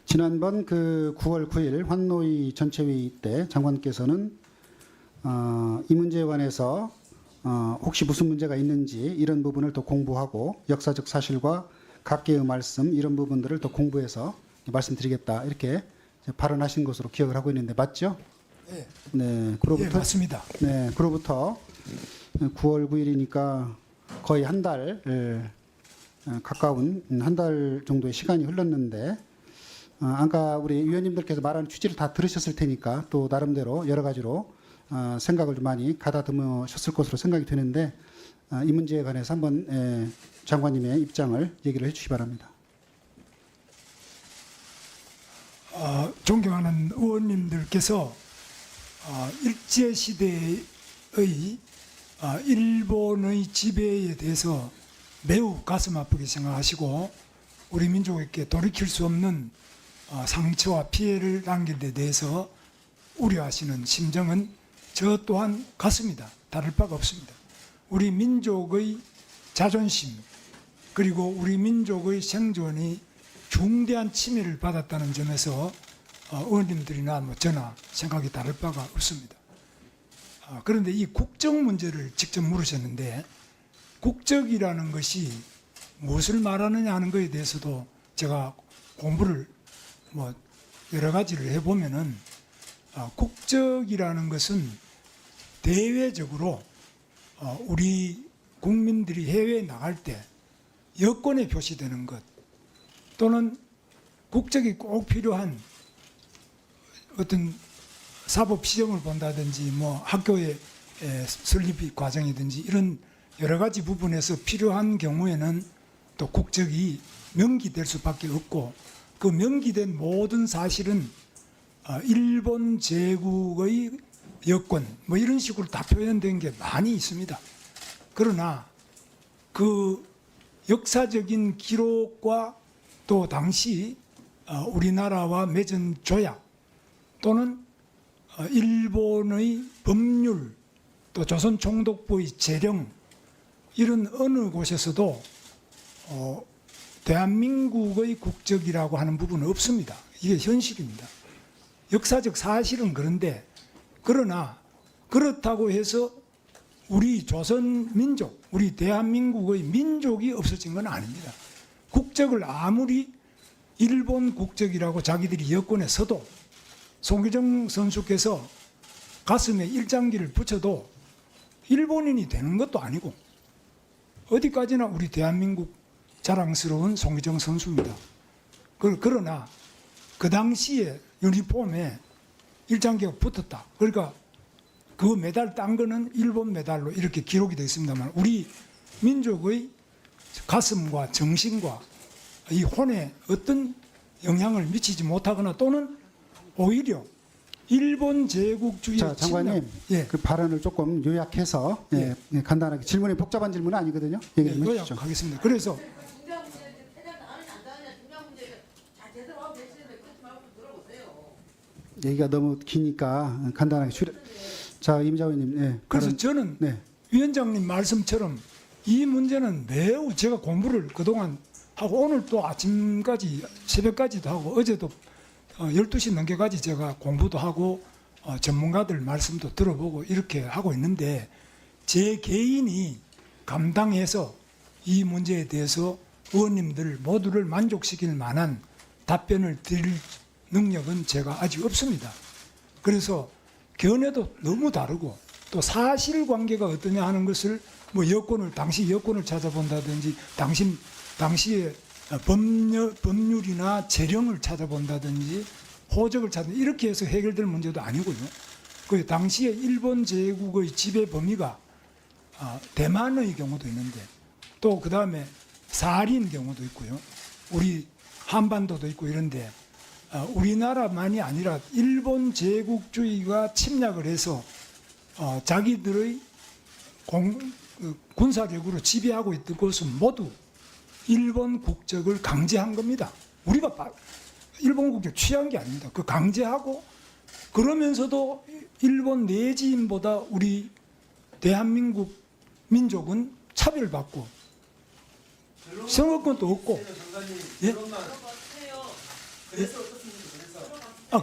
지난번 그 9월 9일 환노위 전체회의 때 장관께서는 이 문제에 관해서 혹시 무슨 문제가 있는지 이런 부분을 더 공부하고 역사적 사실과 각계의 말씀 이런 부분들을 더 공부해서 말씀드리겠다 이렇게 발언하신 것으로 기억을 하고 있는데 맞죠? 네, 네, 예, 맞습니다. 네, 그로부터 9월 9일이니까 거의 한 달 가까운 한 달 정도의 시간이 흘렀는데 아까 우리 위원님들께서 말하는 취지를 다 들으셨을 테니까 또 나름대로 여러 가지로 생각을 좀 많이 가다듬으셨을 것으로 생각이 되는데 이 문제에 관해서 한번 장관님의 입장을 얘기를 해주시기 바랍니다. 존경하는 의원님들께서 일제시대의 일본의 지배에 대해서 매우 가슴 아프게 생각하시고 우리 민족에게 돌이킬 수 없는 상처와 피해를 남긴 데 대해서 우려하시는 심정은 저 또한 같습니다. 다를 바가 없습니다. 우리 민족의 자존심 그리고 우리 민족의 생존이 중대한 침해를 받았다는 점에서 의원님들이나 저나 생각이 다를 바가 없습니다. 그런데 이 국적 문제를 직접 물으셨는데 국적이라는 것이 무엇을 말하느냐 하는 것에 대해서도 제가 공부를 여러 가지를 해보면은 국적이라는 것은 대외적으로 우리 국민들이 해외에 나갈 때 여권에 표시되는 것 또는 국적이 꼭 필요한 어떤 사법 시험을 본다든지 학교의 설립 과정이든지 이런 여러 가지 부분에서 필요한 경우에는 또 국적이 명기될 수밖에 없고 그 명기된 모든 사실은 일본 제국의 여권 이런 식으로 다 표현된 게 많이 있습니다. 그러나 그 역사적인 기록과 또 당시 우리나라와 맺은 조약 또는 일본의 법률 또 조선총독부의 재령 이런 어느 곳에서도 대한민국의 국적이라고 하는 부분은 없습니다. 이게 현실입니다. 역사적 사실은 그런데 그러나 그렇다고 해서 우리 조선민족, 우리 대한민국의 민족이 없어진 건 아닙니다. 국적을 아무리 일본 국적이라고 자기들이 여권에 써도 송기정 선수께서 가슴에 일장기를 붙여도 일본인이 되는 것도 아니고 어디까지나 우리 대한민국 자랑스러운 송기정 선수입니다. 그러나 그 당시에 유니폼에 일장기가 붙었다. 그러니까 그 메달 딴 거는 일본 메달로 이렇게 기록이 되어 있습니다만 우리 민족의 가슴과 정신과 이 혼에 어떤 영향을 미치지 못하거나 또는 오히려 일본 제국주의 장관님 그 발언을 조금 요약해서 간단하게 질문이 복잡한 질문은 아니거든요. 얘기 좀 해주시죠. 요약하겠습니다. 그래서 얘기가 너무 기니까 간단하게 자, 임자 의원님. 그래서 저는 위원장님 말씀처럼 이 문제는 매우 제가 공부를 그동안 하고 오늘 또 아침까지 새벽까지도 하고 어제도 12시 넘게까지 제가 공부도 하고 전문가들 말씀도 들어보고 이렇게 하고 있는데 제 개인이 감당해서 이 문제에 대해서 의원님들 모두를 만족시킬 만한 답변을 드릴 능력은 제가 아직 없습니다. 그래서 견해도 너무 다르고 또 사실관계가 어떠냐 하는 것을 당시 여권을 찾아본다든지 당시의 법률이나 재령을 찾아본다든지 호적을 찾는 이렇게 해서 해결될 문제도 아니고요. 그 당시에 일본 제국의 지배 범위가 대만의 경우도 있는데 또 그 다음에 사할인 경우도 있고요. 우리 한반도도 있고 이런데 우리나라만이 아니라 일본 제국주의가 침략을 해서 자기들의 군사력으로 지배하고 있던 곳은 모두 일본 국적을 강제한 겁니다. 우리가 일본 국적 취한 게 아닙니다. 그 강제하고 그러면서도 일본 내지인보다 우리 대한민국 민족은 차별받고 선거권도 없고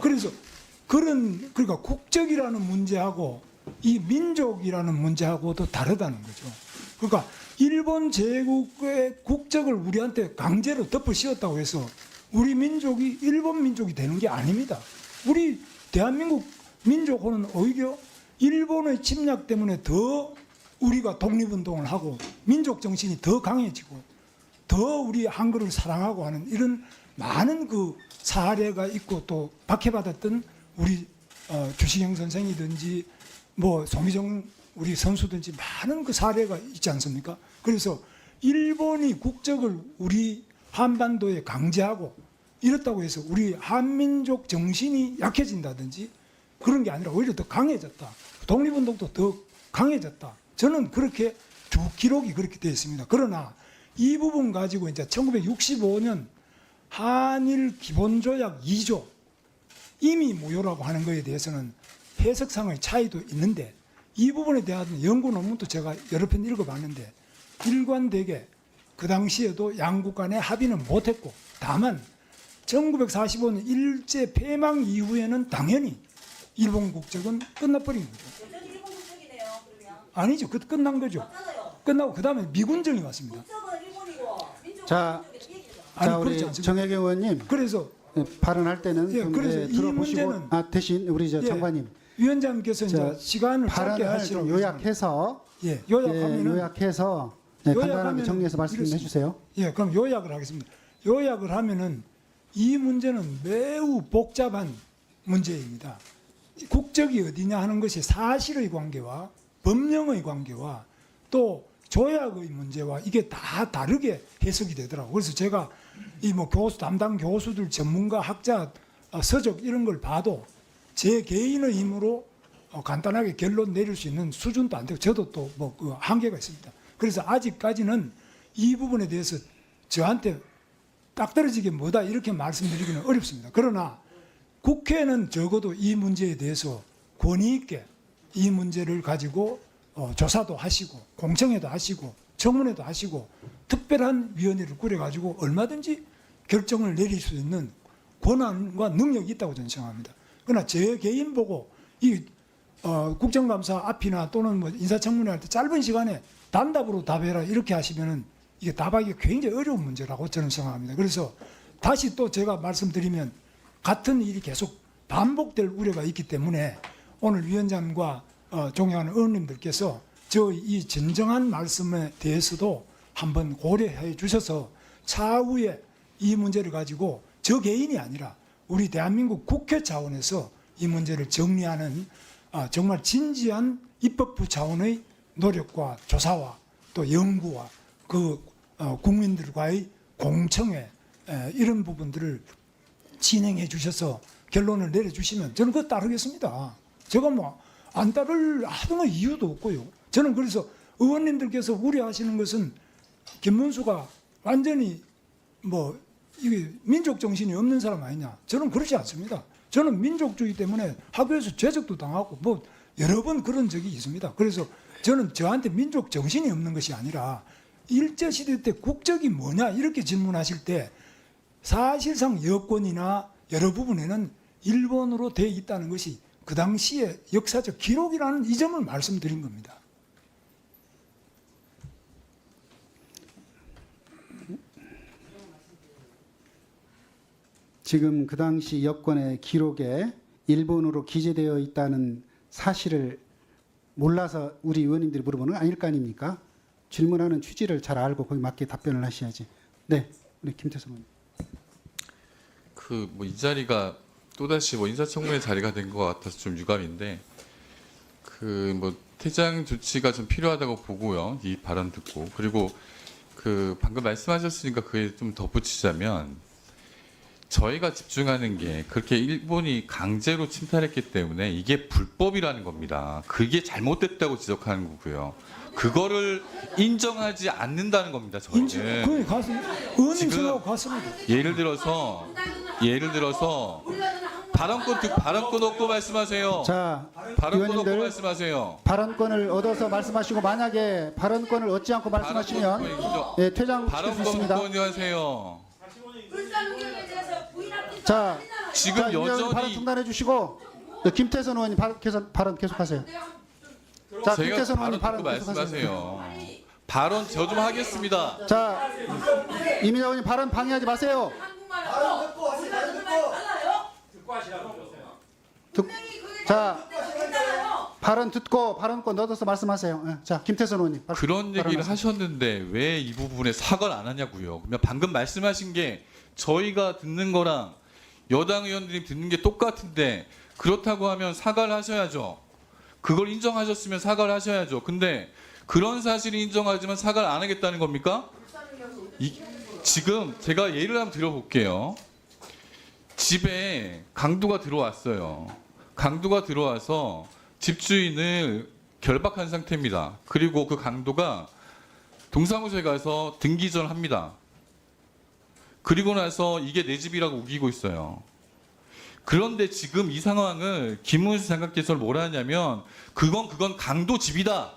그래서 그러니까 국적이라는 문제하고 이 민족이라는 문제하고도 다르다는 거죠. 그러니까 일본 제국의 국적을 우리한테 강제로 덮어 씌웠다고 해서 우리 민족이 일본 민족이 되는 게 아닙니다. 우리 대한민국 민족호는 오히려 일본의 침략 때문에 더 우리가 독립운동을 하고 민족 정신이 더 강해지고 더 우리 한글을 사랑하고 하는 이런 많은 그 사례가 있고 또 박해받았던 우리 주시경 선생이든지 뭐 송희정 우리 선수든지 많은 그 사례가 있지 않습니까? 그래서 일본이 국적을 우리 한반도에 강제하고 이렇다고 해서 우리 한민족 정신이 약해진다든지 그런 게 아니라 오히려 더 강해졌다. 독립운동도 더 강해졌다. 저는 그렇게 주 기록이 그렇게 되어 있습니다. 그러나 이 부분 가지고 이제 1965년 한일 기본조약 2조 이미 무효라고 하는 것에 대해서는 해석상의 차이도 있는데 이 부분에 대한 연구 논문도 제가 여러 편 읽어봤는데 일관되게 그 당시에도 양국 간의 합의는 못했고 다만 1945년 일제 폐망 이후에는 당연히 일본 국적은 끝나버린 거죠. 여전히 일본 국적이네요. 그러면 아니죠. 그 끝난 거죠. 맞잖아요. 끝나고 그 다음에 미군정이 왔습니다. 국적은 일본이고 민족은 자, 민족의 얘기죠. 아니 자, 우리 그렇지 않습니다. 정혜경 의원님 그래서 발언할 때는 예, 좀 그래서 이 들어보시고 문제는 대신 우리 예, 장관님 위원장께서 자, 이제 시간을 짧게 발언을 좀 하시라고 요약해서 예, 요약하면은 요약해서 간단하게 요약하면은 정리해서 말씀 좀 이렇습니다. 해주세요. 예, 그럼 요약을 하겠습니다. 요약을 하면은 이 문제는 매우 복잡한 문제입니다. 국적이 어디냐 하는 것이 사실의 관계와 법령의 관계와 또 조약의 문제와 이게 다 다르게 해석이 되더라고요. 그래서 제가 이 뭐 교수 담당 교수들 전문가 학자 서적 이런 걸 봐도 제 개인의 힘으로 간단하게 결론 내릴 수 있는 수준도 안 되고 저도 또 뭐 그 한계가 있습니다. 그래서 아직까지는 이 부분에 대해서 저한테 딱 떨어지게 뭐다 이렇게 말씀드리기는 어렵습니다. 그러나 국회는 적어도 이 문제에 대해서 권위 있게 이 문제를 가지고 조사도 하시고 공청회도 하시고 청문회도 하시고 특별한 위원회를 꾸려가지고 얼마든지 결정을 내릴 수 있는 권한과 능력이 있다고 저는 생각합니다. 그러나 제 개인 보고 이 국정감사 앞이나 또는 뭐 인사청문회 할 때 짧은 시간에 단답으로 답해라 이렇게 하시면은 이게 답하기가 굉장히 어려운 문제라고 저는 생각합니다. 그래서 다시 또 제가 말씀드리면 같은 일이 계속 반복될 우려가 있기 때문에 오늘 위원장과 존경하는 의원님들께서 저 이 진정한 말씀에 대해서도 한번 고려해 주셔서 차후에 이 문제를 가지고 저 개인이 아니라 우리 대한민국 국회 차원에서 이 문제를 정리하는 정말 진지한 입법부 차원의 노력과 조사와 또 연구와 그 국민들과의 공청회 이런 부분들을 진행해 주셔서 결론을 내려주시면 저는 그거 따르겠습니다. 제가 뭐 안 따를 아무 이유도 없고요. 저는 그래서 의원님들께서 우려하시는 것은 김문수가 완전히 뭐 이게 민족 정신이 없는 사람 아니냐. 저는 그렇지 않습니다. 저는 민족주의 때문에 학교에서 죄적도 당하고 뭐 여러 번 그런 적이 있습니다. 그래서 저는 저한테 민족 정신이 없는 것이 아니라 일제시대 때 국적이 뭐냐 이렇게 질문하실 때 사실상 여권이나 여러 부분에는 일본으로 돼 있다는 것이 그 당시의 역사적 기록이라는 이 점을 말씀드린 겁니다. 지금 그 당시 여권의 기록에 일본으로 기재되어 있다는 사실을 몰라서 우리 의원님들이 물어보는 건 아닐 거 아닙니까? 질문하는 취지를 잘 알고 거기 맞게 답변을 하셔야지. 네, 우리 김태성 의원님. 그 뭐 이 자리가 또다시 뭐 인사청문회 자리가 된 것 같아서 좀 유감인데 그 뭐 퇴장 조치가 좀 필요하다고 보고요. 이 발언 듣고 그리고 그 방금 말씀하셨으니까 그에 좀 덧붙이자면 저희가 집중하는 게 그렇게 일본이 강제로 침탈했기 때문에 이게 불법이라는 겁니다. 그게 잘못됐다고 지적하는 거고요. 그거를 인정하지 않는다는 겁니다. 저희는. 그게 의원님 지금 생각하고 같습니다. 예를 들어서 발언권 얻고 말씀하세요. 자, 발언권 얻고 의원님들 말씀하세요. 발언권을 얻어서 말씀하시고 만약에 발언권을 얻지 않고 말씀하시면 퇴장시킬 수 있습니다. 발언권 하세요. 불산 의견에 대해서 부인할 수 자, 지금 자, 임 의원님 발언 여전히 중단해 주시고 김태선 의원님 발언 계속하세요. 자, 제가 김태선 발언 의원님 발언 듣고 계속하세요. 말씀하세요. 발언 저 좀 하겠습니다. 자, 임 의원님 발언 방해하지 마세요. 자, 발언 듣고 발언권 넣어서 말씀하세요. 예, 자, 김태선 의원님. 그런 얘기를 발언하세요. 하셨는데 왜 이 부분에 사과를 안 하냐고요. 그냥 방금 말씀하신 게 저희가 듣는 거랑 여당 의원들이 듣는 게 똑같은데 그렇다고 하면 사과를 하셔야죠. 그걸 인정하셨으면 사과를 하셔야죠. 근데 그런 사실을 인정하지만 사과를 안 하겠다는 겁니까? 지금 제가 예를 한번 들어볼게요. 집에 강도가 들어왔어요. 강도가 들어와서 집주인을 결박한 상태입니다. 그리고 그 강도가 동사무소에 가서 등기전 합니다. 그리고 나서 이게 내 집이라고 우기고 있어요. 그런데 지금 이 상황을 김문수 장관께서 뭐라 하냐면 그건 강도 집이다.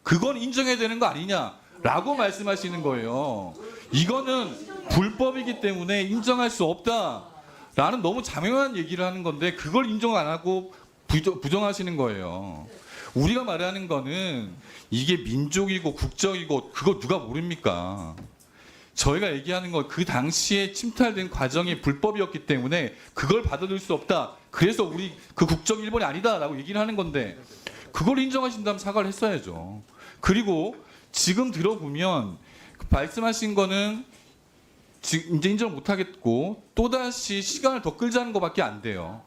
그건 인정해야 되는 거 아니냐라고 말씀하시는 거예요. 이거는 불법이기 때문에 인정할 수 없다라는 너무 장명한 얘기를 하는 건데 그걸 인정 안 하고 부정하시는 거예요. 우리가 말하는 거는 이게 민족이고 국적이고 그거 누가 모릅니까? 저희가 얘기하는 건 그 당시에 침탈된 과정이 불법이었기 때문에 그걸 받아들일 수 없다. 그래서 우리 그 국적 일본이 아니다라고 얘기를 하는 건데 그걸 인정하신다면 사과를 했어야죠. 그리고 지금 들어보면 말씀하신 거는 지금 이제 인정을 못 하겠고 또다시 시간을 더 끌자는 것밖에 안 돼요.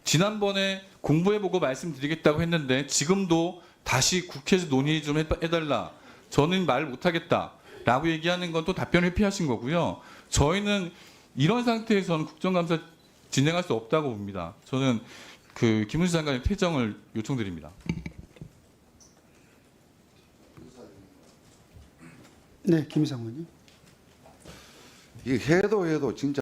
지난번에 공부해보고 말씀드리겠다고 했는데 지금도 다시 국회에서 논의 좀 해달라. 저는 말 못하겠다라고 얘기하는 건 또 답변 회피하신 거고요. 저희는 이런 상태에서는 국정감사 진행할 수 없다고 봅니다. 저는 그 김문수 장관의 퇴정을 요청드립니다. 네, 김희상 의원님. 이 해도 진짜